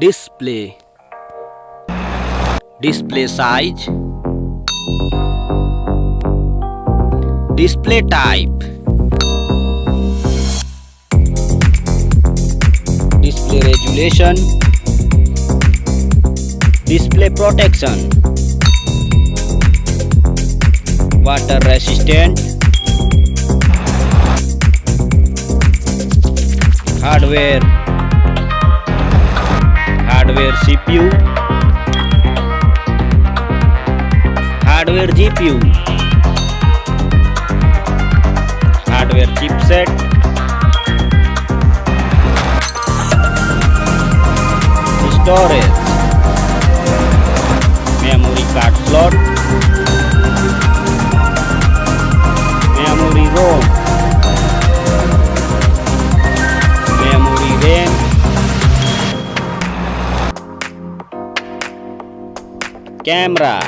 display size, display type, display resolution, display protection, water resistant, hardware CPU, hardware GPU, hardware chipset, storage, memory card slot, memory ROM, memory RAM, camera,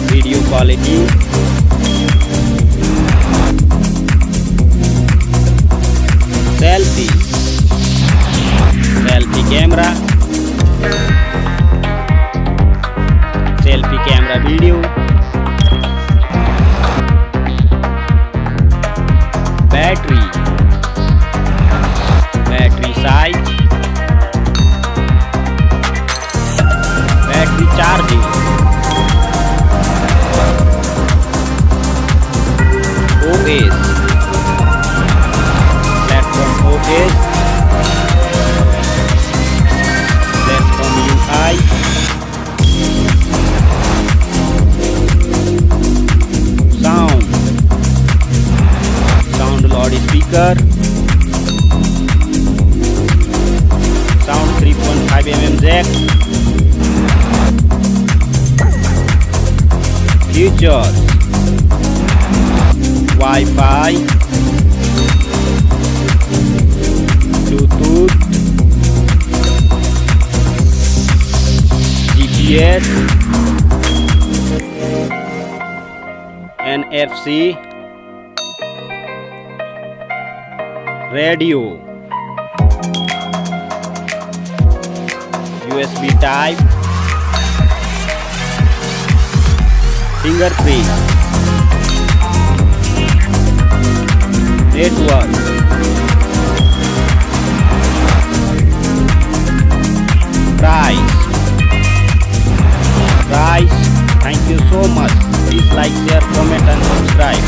video quality, selfie camera, selfie camera video, battery size, battery charging, OS, platform OS, platform UI, sound loudspeaker, sound 3.5mm jack, features, Wi-Fi, Bluetooth, GPS, NFC, radio, USB type, fingerprint, network, price. Thank you so much. Please like, share, comment and subscribe.